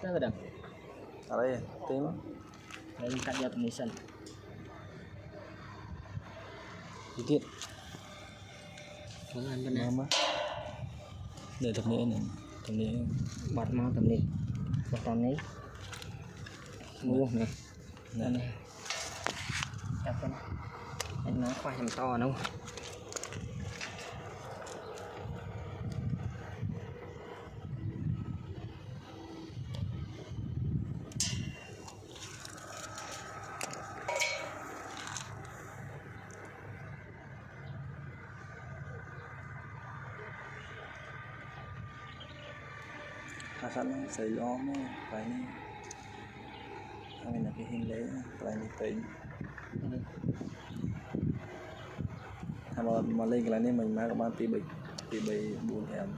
Đó rồi ở đây tím đây cắt giật này sân chi tiết vâng anh bên này để thập niên bật mau tầm này bật tầm này mua này này đặt cái này anh nói khoai thèm to đâu sẵn xây gió phải này là cái hình đấy phải này tính mà lên cái này mình mang các bạn tí bịch buồn em